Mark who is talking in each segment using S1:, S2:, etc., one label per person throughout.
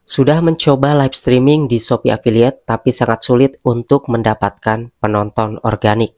S1: Sudah mencoba live streaming di Shopee Affiliate tapi sangat sulit untuk mendapatkan penonton organik.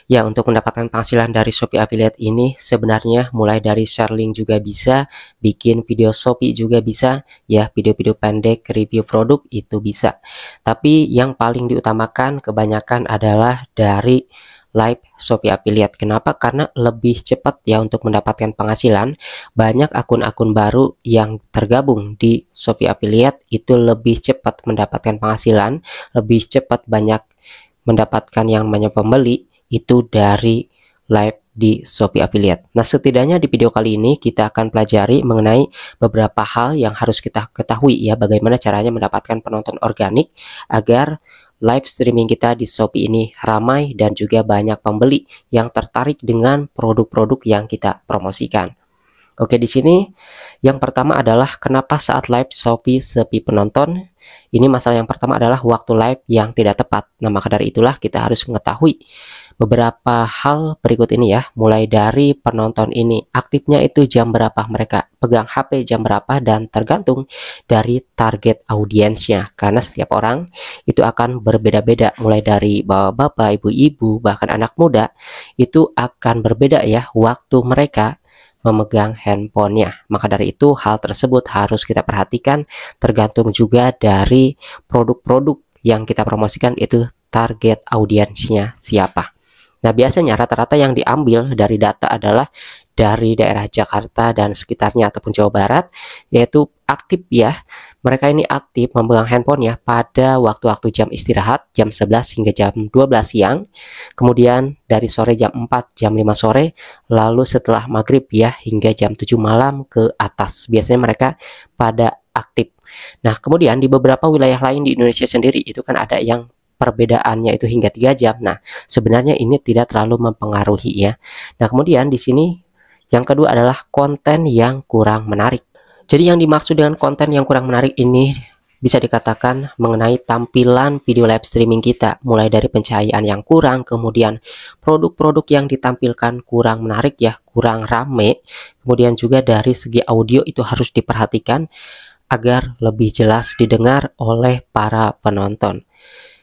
S1: Ya, untuk mendapatkan penghasilan dari Shopee Affiliate ini sebenarnya mulai dari share link juga bisa, bikin video Shopee juga bisa, ya video-video pendek review produk itu bisa. Tapi yang paling diutamakan kebanyakan adalah dari live Shopee Affiliate. Kenapa? Karena lebih cepat ya untuk mendapatkan penghasilan. Banyak akun-akun baru yang tergabung di Shopee Affiliate itu lebih cepat mendapatkan penghasilan, lebih cepat banyak mendapatkan yang namanya pembeli itu dari live di Shopee Affiliate. Nah, setidaknya di video kali ini kita akan pelajari mengenai beberapa hal yang harus kita ketahui ya, bagaimana caranya mendapatkan penonton organik agar live streaming kita di Shopee ini ramai dan juga banyak pembeli yang tertarik dengan produk-produk yang kita promosikan. Oke, di sini yang pertama adalah kenapa saat live Shopee sepi penonton. Ini masalah yang pertama adalah waktu live yang tidak tepat. Nah, maka dari itulah kita harus mengetahui beberapa hal berikut ini ya. Mulai dari penonton ini aktifnya itu jam berapa, mereka pegang HP jam berapa, dan tergantung dari target audiensnya. Karena setiap orang itu akan berbeda-beda, mulai dari bapak-bapak, ibu-ibu, bahkan anak muda itu akan berbeda ya waktu mereka memegang handphonenya. Maka dari itu hal tersebut harus kita perhatikan, tergantung juga dari produk-produk yang kita promosikan itu target audiensnya siapa. Nah, biasanya rata-rata yang diambil dari data adalah dari daerah Jakarta dan sekitarnya ataupun Jawa Barat, yaitu aktif ya. Mereka ini aktif memegang handphone ya pada waktu-waktu jam istirahat, jam 11 hingga jam 12 siang. Kemudian dari sore jam 4, jam 5 sore, lalu setelah maghrib ya hingga jam 7 malam ke atas. Biasanya mereka pada aktif. Nah, kemudian di beberapa wilayah lain di Indonesia sendiri itu kan ada yang perbedaannya itu hingga 3 jam. Nah, sebenarnya ini tidak terlalu mempengaruhi ya. Nah, kemudian di sini yang kedua adalah konten yang kurang menarik. Jadi yang dimaksud dengan konten yang kurang menarik ini bisa dikatakan mengenai tampilan video live streaming kita, mulai dari pencahayaan yang kurang, kemudian produk-produk yang ditampilkan kurang menarik ya, kurang rame, kemudian juga dari segi audio itu harus diperhatikan agar lebih jelas didengar oleh para penonton.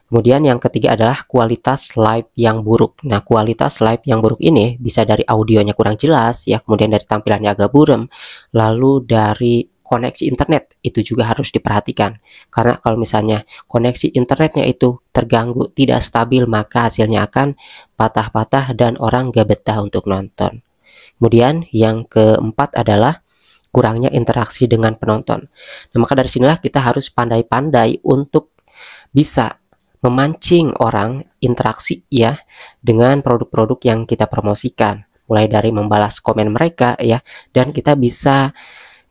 S1: Kemudian yang ketiga adalah kualitas live yang buruk. Nah, kualitas live yang buruk ini bisa dari audionya kurang jelas ya, kemudian dari tampilannya agak buram, lalu dari koneksi internet itu juga harus diperhatikan. Karena kalau misalnya koneksi internetnya itu terganggu, tidak stabil, maka hasilnya akan patah-patah dan orang gak betah untuk nonton. Kemudian yang keempat adalah kurangnya interaksi dengan penonton. Nah, maka dari sinilah kita harus pandai-pandai untuk bisa memancing orang interaksi ya dengan produk-produk yang kita promosikan, mulai dari membalas komen mereka ya, dan kita bisa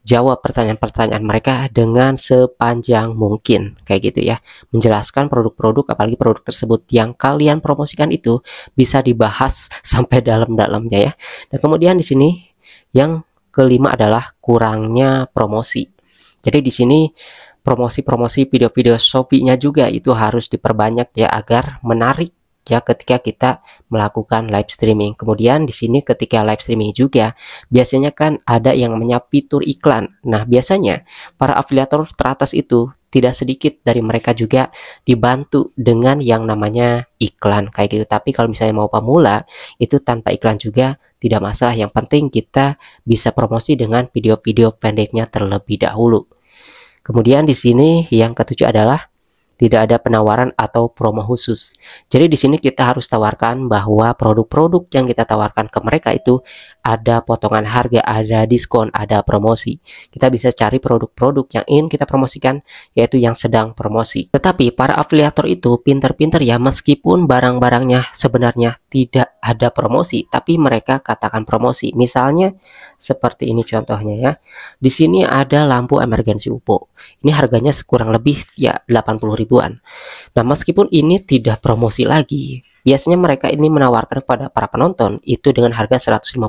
S1: jawab pertanyaan-pertanyaan mereka dengan sepanjang mungkin kayak gitu ya, menjelaskan produk-produk, apalagi produk tersebut yang kalian promosikan itu bisa dibahas sampai dalam-dalamnya ya. Dan kemudian di sini yang kelima adalah kurangnya promosi. Jadi di sini promosi-promosi video-video Shopee-nya juga itu harus diperbanyak ya agar menarik ya ketika kita melakukan live streaming. Kemudian di sini ketika live streaming juga biasanya kan ada yang namanya fitur iklan. Nah, biasanya para afiliator teratas itu tidak sedikit dari mereka juga dibantu dengan yang namanya iklan kayak gitu. Tapi kalau misalnya mau pemula itu tanpa iklan juga tidak masalah. Yang penting kita bisa promosi dengan video-video pendeknya terlebih dahulu. Kemudian di sini yang ketujuh adalah tidak ada penawaran atau promo khusus. Jadi di sini kita harus tawarkan bahwa produk-produk yang kita tawarkan ke mereka itu ada potongan harga, ada diskon, ada promosi. Kita bisa cari produk-produk yang ingin kita promosikan, yaitu yang sedang promosi. Tetapi para afiliator itu pinter-pinter ya, meskipun barang-barangnya sebenarnya tidak ada promosi, tapi mereka katakan promosi. Misalnya seperti ini contohnya ya. Di sini ada lampu emergency UFO. Ini harganya kurang lebih ya 80 ribuan. Nah, meskipun ini tidak promosi lagi, biasanya mereka ini menawarkan kepada para penonton itu dengan harga 150.000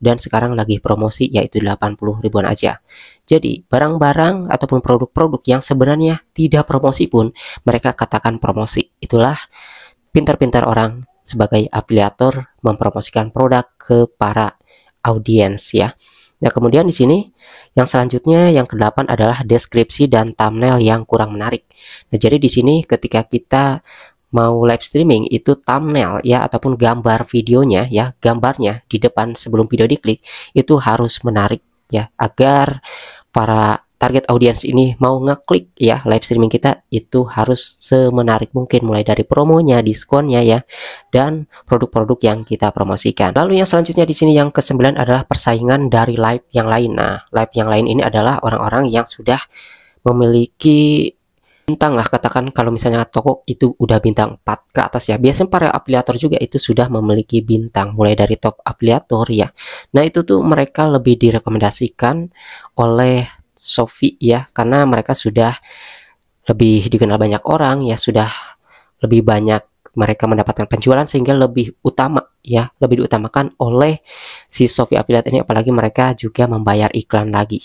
S1: dan sekarang lagi promosi yaitu 80 ribuan aja. Jadi, barang-barang ataupun produk-produk yang sebenarnya tidak promosi pun mereka katakan promosi. Itulah pintar-pintar orang sebagai afiliator mempromosikan produk ke para audiens ya. Nah, kemudian di sini yang selanjutnya yang ke-8 adalah deskripsi dan thumbnail yang kurang menarik. Nah, jadi di sini ketika kita mau live streaming itu thumbnail ya ataupun gambar videonya ya, gambarnya di depan sebelum video diklik itu harus menarik ya, agar para target audiens ini mau ngeklik ya live streaming kita itu harus semenarik mungkin, mulai dari promonya, diskonnya ya, dan produk-produk yang kita promosikan. Lalu yang selanjutnya di sini yang ke-9 adalah persaingan dari live yang lain. Nah, live yang lain ini adalah orang-orang yang sudah memiliki bintang lah, katakan kalau misalnya toko itu udah bintang 4 ke atas ya. Biasanya para afiliator juga itu sudah memiliki bintang mulai dari top afiliator ya. Nah, itu tuh mereka lebih direkomendasikan oleh Shopee ya, karena mereka sudah lebih dikenal banyak orang ya, sudah lebih banyak mereka mendapatkan penjualan sehingga lebih utama ya, lebih diutamakan oleh si Shopee Affiliate ini, apalagi mereka juga membayar iklan lagi.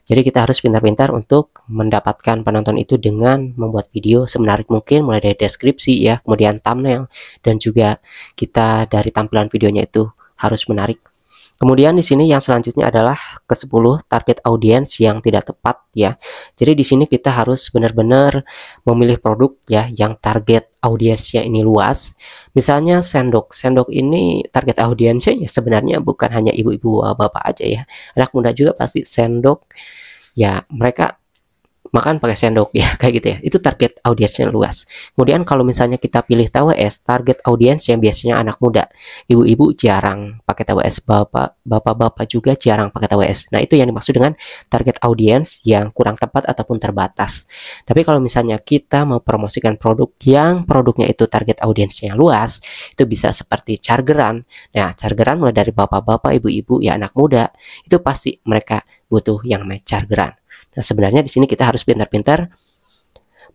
S1: Jadi kita harus pintar-pintar untuk mendapatkan penonton itu dengan membuat video semenarik mungkin, mulai dari deskripsi ya, kemudian thumbnail, dan juga kita dari tampilan videonya itu harus menarik. Kemudian di sini yang selanjutnya adalah ke-10 target audience yang tidak tepat ya. Jadi di sini kita harus benar-benar memilih produk ya yang target audiensnya ini luas. Misalnya sendok. Sendok ini target audiensnya ya sebenarnya bukan hanya ibu-ibu bapak aja ya. Anak muda juga pasti sendok. Ya, mereka makan pakai sendok ya, kayak gitu ya. Itu target audiensnya luas. Kemudian kalau misalnya kita pilih TWS, target audiens yang biasanya anak muda, ibu-ibu jarang pakai TWS, bapak-bapak juga jarang pakai TWS. Nah, itu yang dimaksud dengan target audiens yang kurang tepat ataupun terbatas. Tapi kalau misalnya kita mau promosikan produk yang produknya itu target audiensnya luas, itu bisa seperti chargeran. Nah, chargeran mulai dari bapak-bapak, ibu-ibu, ya anak muda, itu pasti mereka butuh yang namanya chargeran. Nah, sebenarnya di sini kita harus pintar-pintar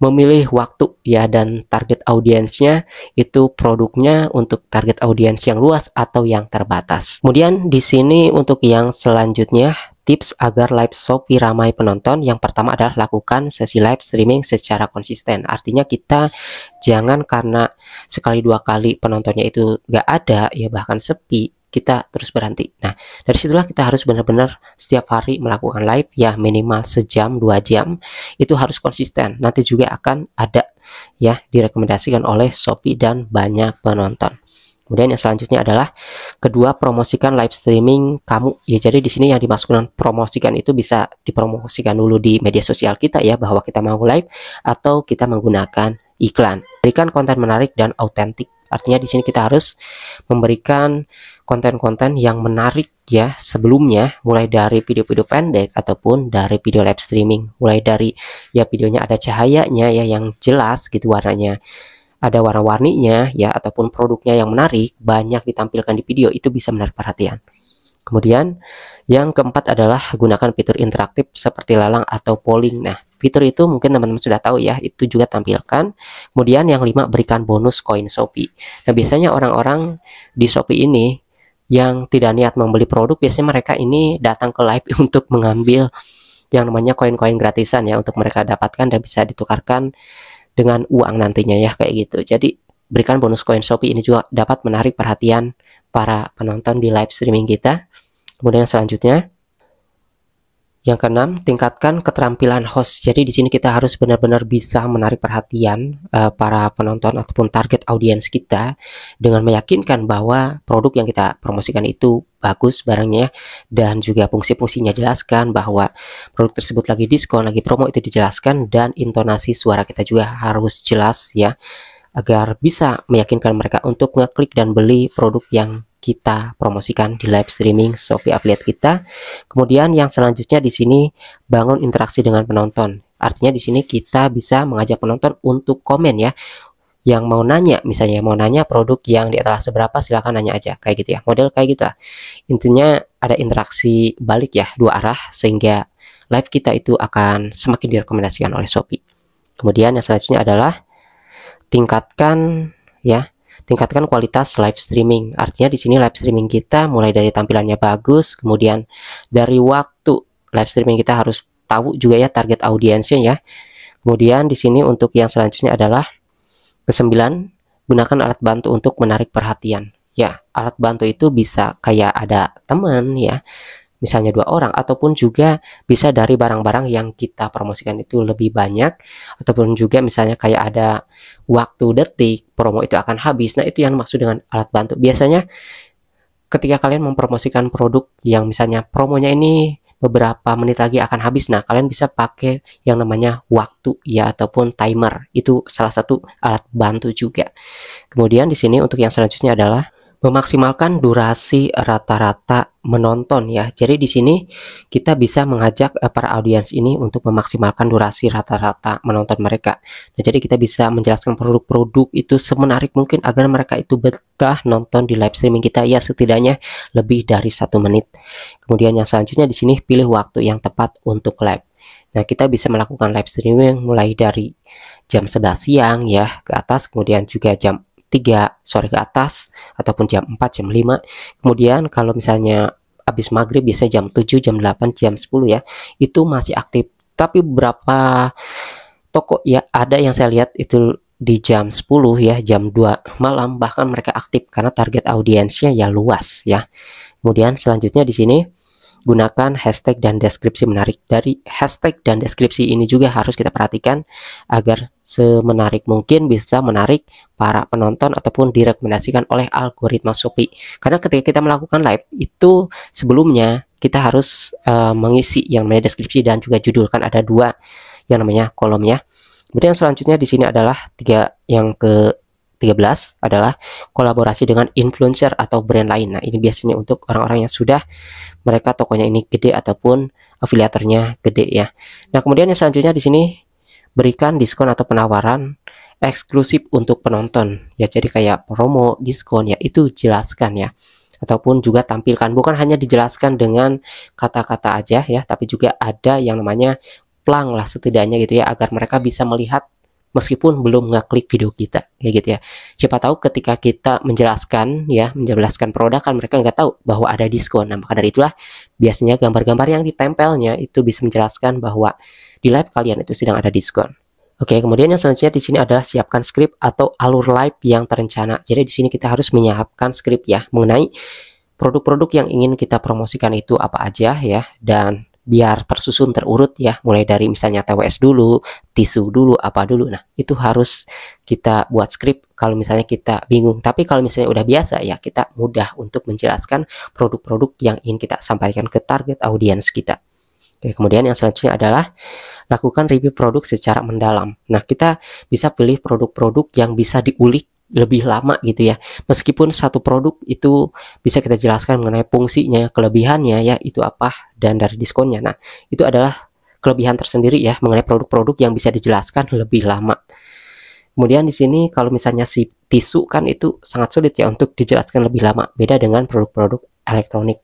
S1: memilih waktu ya, dan target audiensnya itu produknya untuk target audiens yang luas atau yang terbatas. Kemudian di sini untuk yang selanjutnya, tips agar live Shopee ramai penonton. Yang pertama adalah lakukan sesi live streaming secara konsisten. Artinya kita jangan karena sekali dua kali penontonnya itu gak ada ya, bahkan sepi, kita terus berhenti. Nah, dari situlah kita harus benar-benar setiap hari melakukan live ya, minimal sejam 2 jam. Itu harus konsisten. Nanti juga akan ada ya, direkomendasikan oleh Shopee dan banyak penonton. Kemudian yang selanjutnya adalah kedua, promosikan live streaming kamu. Ya, jadi di sini yang dimasukkan promosikan itu bisa dipromosikan dulu di media sosial kita ya, bahwa kita mau live atau kita menggunakan iklan. Berikan konten menarik dan autentik. Artinya di sini kita harus memberikan konten-konten yang menarik ya sebelumnya, mulai dari video-video pendek ataupun dari video live streaming. Mulai dari ya videonya ada cahayanya ya yang jelas gitu warnanya, ada warna-warninya ya, ataupun produknya yang menarik banyak ditampilkan di video, itu bisa menarik perhatian. Kemudian yang keempat adalah gunakan fitur interaktif seperti lelang atau polling. Nah, fitur itu mungkin teman-teman sudah tahu ya, itu juga tampilkan. Kemudian yang 5, berikan bonus koin Shopee. Nah, biasanya orang-orang di Shopee ini yang tidak niat membeli produk, biasanya mereka ini datang ke live untuk mengambil yang namanya koin-koin gratisan ya, untuk mereka dapatkan dan bisa ditukarkan dengan uang nantinya ya, kayak gitu. Jadi berikan bonus koin Shopee ini juga dapat menarik perhatian para penonton di live streaming kita. Kemudian selanjutnya yang keenam, tingkatkan keterampilan host. Jadi di sini kita harus benar-benar bisa menarik perhatian para penonton ataupun target audiens kita dengan meyakinkan bahwa produk yang kita promosikan itu bagus barangnya, dan juga fungsi-fungsinya jelaskan, bahwa produk tersebut lagi diskon, lagi promo, itu dijelaskan, dan intonasi suara kita juga harus jelas ya, agar bisa meyakinkan mereka untuk ngeklik dan beli produk yang kita promosikan di live streaming Shopee Affiliate kita. Kemudian yang selanjutnya di sini, bangun interaksi dengan penonton. Artinya di sini kita bisa mengajak penonton untuk komen ya. Yang mau nanya, misalnya mau nanya produk yang di atas seberapa, silahkan nanya aja, kayak gitu ya, model kayak gitu lah. Intinya ada interaksi balik ya, dua arah, sehingga live kita itu akan semakin direkomendasikan oleh Shopee. Kemudian yang selanjutnya adalah tingkatkan kualitas live streaming. Artinya di sini live streaming kita mulai dari tampilannya bagus, kemudian dari waktu live streaming kita harus tahu juga ya target audiensnya ya. Kemudian di sini untuk yang selanjutnya adalah ke-9, gunakan alat bantu untuk menarik perhatian. Ya, alat bantu itu bisa kayak ada teman ya, misalnya 2 orang, ataupun juga bisa dari barang-barang yang kita promosikan itu lebih banyak, ataupun juga misalnya kayak ada waktu detik promo itu akan habis. Nah, itu yang maksud dengan alat bantu. Biasanya ketika kalian mempromosikan produk yang misalnya promonya ini beberapa menit lagi akan habis, nah kalian bisa pakai yang namanya waktu ya, ataupun timer. Itu salah satu alat bantu juga. Kemudian di sini untuk yang selanjutnya adalah memaksimalkan durasi rata-rata menonton ya. Jadi di sini kita bisa mengajak para audiens ini untuk memaksimalkan durasi rata-rata menonton mereka. Nah, jadi kita bisa menjelaskan produk-produk itu semenarik mungkin agar mereka itu betah nonton di live streaming kita ya, setidaknya lebih dari 1 menit. Kemudian yang selanjutnya di sini pilih waktu yang tepat untuk live. Nah, kita bisa melakukan live streaming mulai dari jam 11 siang ya ke atas, kemudian juga jam 3 sore ke atas, ataupun jam 4, jam 5. Kemudian kalau misalnya habis maghrib biasanya jam 7, jam 8, jam 10 ya, itu masih aktif. Tapi beberapa toko ya, ada yang saya lihat itu di jam 10 ya, jam 2 malam bahkan mereka aktif karena target audiensnya ya luas ya. Kemudian selanjutnya di sini gunakan hashtag dan deskripsi menarik. Dari hashtag dan deskripsi ini juga harus kita perhatikan agar semenarik mungkin bisa menarik para penonton ataupun direkomendasikan oleh algoritma Shopee. Karena ketika kita melakukan live itu sebelumnya kita harus mengisi yang namanya deskripsi dan juga judul, kan ada 2 yang namanya kolomnya. Kemudian selanjutnya di sini adalah yang ke 13 adalah kolaborasi dengan influencer atau brand lain. Nah, ini biasanya untuk orang-orang yang sudah mereka tokonya ini gede ataupun afiliatornya gede ya. Nah, kemudian yang selanjutnya di sini berikan diskon atau penawaran eksklusif untuk penonton ya. Jadi kayak promo, diskon ya, itu jelaskan ya. Ataupun juga tampilkan, bukan hanya dijelaskan dengan kata-kata aja ya, tapi juga ada yang namanya plang lah setidaknya gitu ya, agar mereka bisa melihat meskipun belum ngeklik video kita kayak gitu ya. Siapa tahu ketika kita menjelaskan ya, menjelaskan produk, kan mereka nggak tahu bahwa ada diskon. Nah, maka dari itulah biasanya gambar-gambar yang ditempelnya itu bisa menjelaskan bahwa di live kalian itu sedang ada diskon. Oke, kemudian yang selanjutnya di sini adalah siapkan skrip atau alur live yang terencana. Jadi di sini kita harus menyiapkan skrip ya mengenai produk-produk yang ingin kita promosikan itu apa aja ya, dan biar tersusun terurut ya, mulai dari misalnya TWS dulu, tisu dulu, apa dulu. Nah, itu harus kita buat skrip kalau misalnya kita bingung. Tapi kalau misalnya udah biasa ya, kita mudah untuk menjelaskan produk-produk yang ingin kita sampaikan ke target audiens kita. Oke, kemudian yang selanjutnya adalah lakukan review produk secara mendalam. Nah, kita bisa pilih produk-produk yang bisa diulik lebih lama gitu ya. Meskipun satu produk itu bisa kita jelaskan mengenai fungsinya, kelebihannya ya, itu apa, dan dari diskonnya. Nah, itu adalah kelebihan tersendiri ya mengenai produk-produk yang bisa dijelaskan lebih lama. Kemudian di sini kalau misalnya si tisu kan itu sangat sulit ya untuk dijelaskan lebih lama. Beda dengan produk-produk elektronik.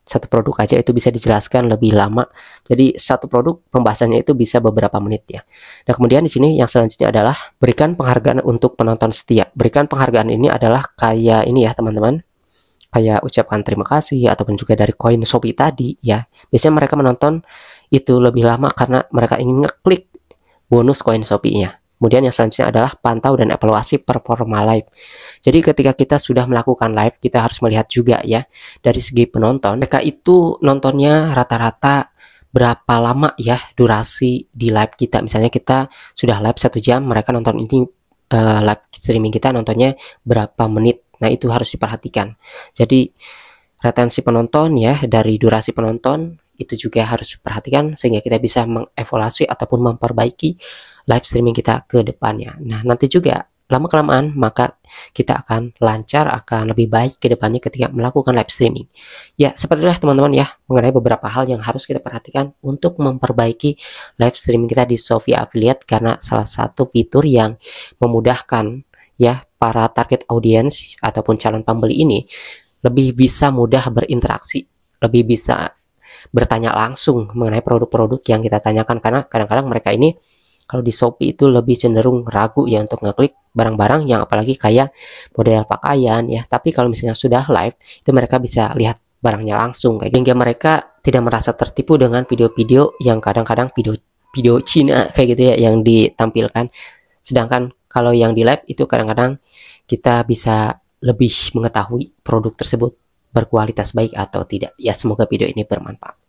S1: Satu produk aja itu bisa dijelaskan lebih lama. Jadi satu produk pembahasannya itu bisa beberapa menit ya. Nah, kemudian di sini yang selanjutnya adalah berikan penghargaan untuk penonton setia. Berikan penghargaan ini adalah kayak ini ya teman-teman, kayak ucapkan terima kasih ataupun juga dari koin Shopee tadi ya. Biasanya mereka menonton itu lebih lama karena mereka ingin ngeklik bonus koin Shopee-nya. Kemudian yang selanjutnya adalah pantau dan evaluasi performa live. Jadi ketika kita sudah melakukan live, kita harus melihat juga ya dari segi penonton, mereka itu nontonnya rata-rata berapa lama ya durasi di live kita. Misalnya kita sudah live 1 jam, mereka nonton ini live streaming kita nontonnya berapa menit. Nah, itu harus diperhatikan. Jadi retensi penonton ya, dari durasi penonton itu juga harus diperhatikan sehingga kita bisa mengevaluasi ataupun memperbaiki live streaming kita ke depannya. Nah, nanti juga lama-kelamaan maka kita akan lancar, akan lebih baik ke depannya ketika melakukan live streaming. Ya, sepertilah teman-teman ya mengenai beberapa hal yang harus kita perhatikan untuk memperbaiki live streaming kita di Shopee Affiliate, karena salah satu fitur yang memudahkan ya para target audience ataupun calon pembeli ini lebih bisa mudah berinteraksi, lebih bisa bertanya langsung mengenai produk-produk yang kita tanyakan, karena kadang-kadang mereka ini kalau di Shopee itu lebih cenderung ragu ya untuk ngeklik barang-barang yang apalagi kayak model pakaian ya. Tapi kalau misalnya sudah live itu mereka bisa lihat barangnya langsung kayak hingga mereka tidak merasa tertipu dengan video-video yang kadang-kadang video Cina kayak gitu ya yang ditampilkan. Sedangkan kalau yang di live itu kadang-kadang kita bisa lebih mengetahui produk tersebut berkualitas baik atau tidak. Ya, semoga video ini bermanfaat.